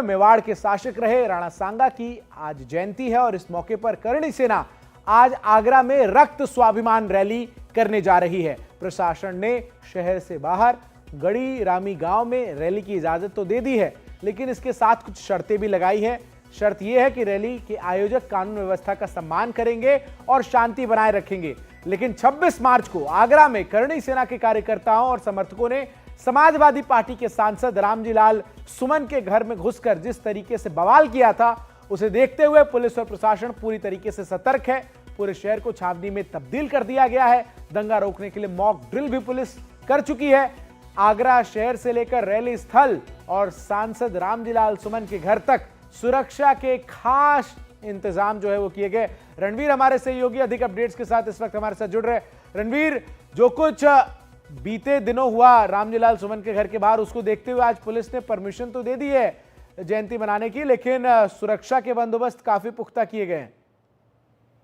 मेवाड़ के शासक रहे राणा सांगा की आज जयंती है और इस मौके पर करणी सेना आज आगरा में रक्त स्वाभिमान रैली करने जा रही है। प्रशासन ने शहर से बाहर गड़ी रामी गांव में रैली की इजाजत तो दे दी है, लेकिन इसके साथ कुछ शर्तें भी लगाई है। शर्त यह है कि रैली के आयोजक कानून व्यवस्था का सम्मान करेंगे और शांति बनाए रखेंगे। लेकिन 26 मार्च को आगरा में करणी सेना के कार्यकर्ताओं और समर्थकों ने समाजवादी पार्टी के सांसद रामजी लाल सुमन के घर में घुसकर जिस तरीके से बवाल किया था, उसे देखते हुए पुलिस और प्रशासन पूरी तरीके से सतर्क है। पूरे शहर को छावनी में तब्दील कर दिया गया है। दंगा रोकने के लिए मॉक ड्रिल भी पुलिस कर चुकी है। आगरा शहर से लेकर रैली स्थल और सांसद रामजी लाल सुमन के घर तक सुरक्षा के खास इंतजाम जो है वो किए गए। रणवीर हमारे सहयोगी अधिक अपडेट्स के साथ इस वक्त हमारे साथ जुड़ रहे। रणवीर, जो कुछ बीते दिनों हुआ रामजी लाल सुमन के घर के बाहर, उसको देखते हुए आज पुलिस ने परमिशन तो दे दी है जयंती मनाने की, लेकिन सुरक्षा के बंदोबस्त काफी पुख्ता किए गए हैं।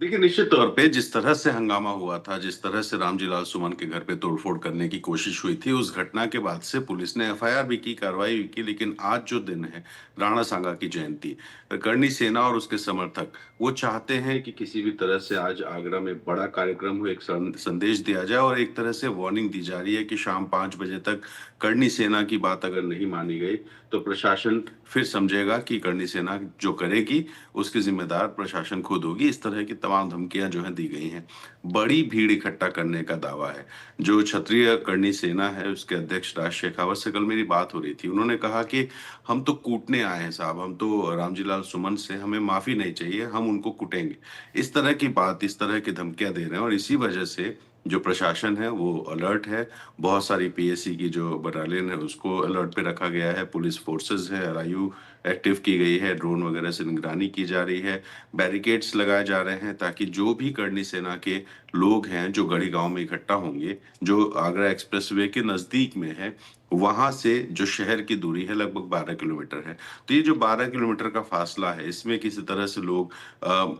देखिए, निश्चित तौर पे जिस तरह से हंगामा हुआ था, जिस तरह से रामजी लाल सुमन के घर पे तोड़फोड़ करने की कोशिश हुई थी, उस घटना के बाद से पुलिस ने एफआईआर भी की, कार्रवाई भी की। लेकिन आज जो दिन है, राणा सांगा की जयंती, करणी सेना और उसके समर्थक वो चाहते हैं कि किसी भी तरह से आज आगरा में बड़ा कार्यक्रम हो, एक संदेश दिया जाए और एक तरह से वार्निंग दी जा रही है कि शाम 5 बजे तक करणी सेना की बात अगर नहीं मानी गई तो प्रशासन फिर समझेगा कि करणी सेना जो करेगी उसकी जिम्मेदार प्रशासन खुद होगी। इस तरह की तमाम धमकियां जो है दी गई हैं। बड़ी भीड़ इकट्ठा करने का दावा है। जो क्षत्रिय करणी सेना है उसके अध्यक्ष राज शेखावत से कल मेरी बात हो रही थी। उन्होंने कहा कि हम तो कूटने आए हैं साहब, हम तो रामजी लाल सुमन से हमें माफी नहीं चाहिए, हम उनको कूटेंगे। इस तरह की बात, इस तरह की धमकियां दे रहे हैं और इसी वजह से जो प्रशासन है वो अलर्ट है। बहुत सारी पीएसी की जो बटालियन है उसको अलर्ट पे रखा गया है। पुलिस फोर्सेस है, आरआईयू एक्टिव की गई है, ड्रोन वगैरह से निगरानी की जा रही है, बैरिकेड्स लगाए जा रहे हैं ताकि जो भी करणी सेना के लोग हैं जो गढ़ी गांव में इकट्ठा होंगे, जो आगरा एक्सप्रेसवे के नजदीक में है, वहां से जो शहर की दूरी है लगभग 12 किलोमीटर है। तो ये जो 12 किलोमीटर का फासला है, इसमें किसी तरह से लोग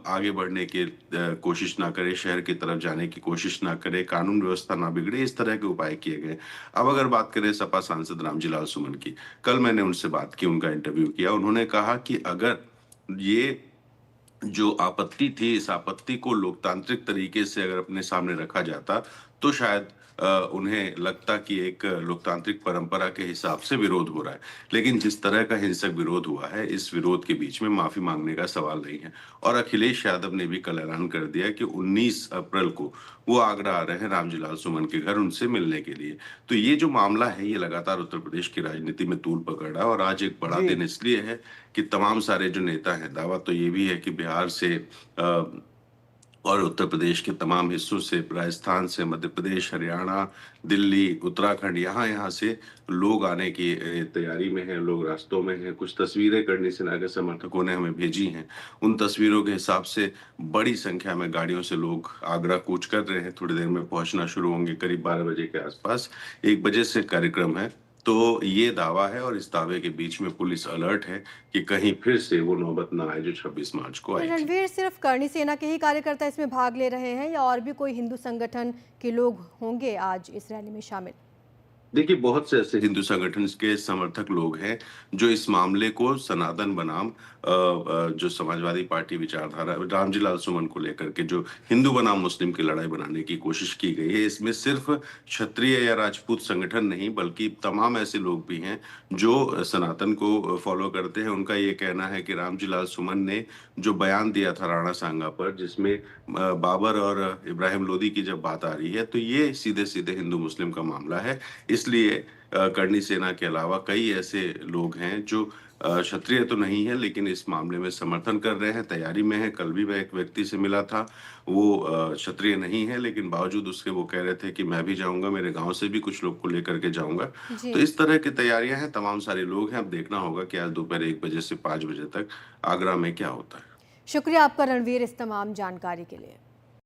आगे बढ़ने की कोशिश ना करें, शहर की तरफ जाने की कोशिश ना करें, कानून व्यवस्था ना बिगड़े, इस तरह के उपाय किए गए। अब अगर बात करें सपा सांसद रामजी लाल सुमन की, कल मैंने उनसे बात की, उनका इंटरव्यू किया। उन्होंने कहा कि अगर ये जो आपत्ति थी, इस आपत्ति को लोकतांत्रिक तरीके से अगर अपने सामने रखा जाता तो शायद उन्हें लगता कि एक लोकतांत्रिक परंपरा के हिसाब से विरोध हो रहा है। लेकिन जिस तरह का हिंसक विरोध हुआ है, इस विरोध के बीच में माफी मांगने का सवाल नहीं है। और अखिलेश यादव ने भी कल ऐलान कर दिया कि 19 अप्रैल को वो आगरा आ रहे हैं रामजी लाल सुमन के घर उनसे मिलने के लिए। तो ये जो मामला है ये लगातार उत्तर प्रदेश की राजनीति में तूल पकड़ रहा है और आज एक बड़ा दिन इसलिए है कि तमाम सारे जो नेता हैं, दावा तो ये भी है कि बिहार से और उत्तर प्रदेश के तमाम हिस्सों से, राजस्थान से, मध्य प्रदेश, हरियाणा, दिल्ली, उत्तराखंड, यहाँ से लोग आने की तैयारी में हैं, लोग रास्तों में हैं। कुछ तस्वीरें करणी सेना के समर्थकों ने हमें भेजी हैं। उन तस्वीरों के हिसाब से बड़ी संख्या में गाड़ियों से लोग आगरा कूच कर रहे हैं। थोड़ी देर में पहुंचना शुरू होंगे, करीब 12 बजे के आसपास। 1 बजे से कार्यक्रम है। तो ये दावा है और इस दावे के बीच में पुलिस अलर्ट है कि कहीं फिर से वो नौबत ना आए जो 26 मार्च को आई थी। रणवीर, सिर्फ करणी सेना के ही कार्यकर्ता इसमें भाग ले रहे हैं या और भी कोई हिंदू संगठन के लोग होंगे आज इस रैली में शामिल? देखिए, बहुत से ऐसे हिंदू संगठन के समर्थक लोग हैं जो इस मामले को सनातन बनाम जो समाजवादी पार्टी विचारधारा रामजी लाल सुमन को लेकर के जो हिंदू बनाम मुस्लिम की लड़ाई बनाने की कोशिश की गई है, इसमें सिर्फ क्षत्रिय या राजपूत संगठन नहीं बल्कि तमाम ऐसे लोग भी हैं जो सनातन को फॉलो करते हैं। उनका ये कहना है कि रामजी लाल सुमन ने जो बयान दिया था राणा सांगा पर, जिसमें बाबर और इब्राहिम लोदी की जब बात आ रही है, तो ये सीधे सीधे हिंदू मुस्लिम का मामला है। इसलिए करणी सेना के अलावा कई ऐसे लोग हैं जो क्षत्रिय तो नहीं है लेकिन इस मामले में समर्थन कर रहे हैं, तैयारी में है। कल भी मैं एक व्यक्ति से मिला था, वो क्षत्रिय नहीं है लेकिन बावजूद उसके वो कह रहे थे कि मैं भी जाऊंगा, मेरे गांव से भी कुछ लोग को लेकर के जाऊंगा। तो इस तरह की तैयारियां हैं, तमाम सारे लोग हैं। अब देखना होगा कि आज दोपहर 1 बजे से 5 बजे तक आगरा में क्या होता है। शुक्रिया आपका रणवीर इस तमाम जानकारी के लिए।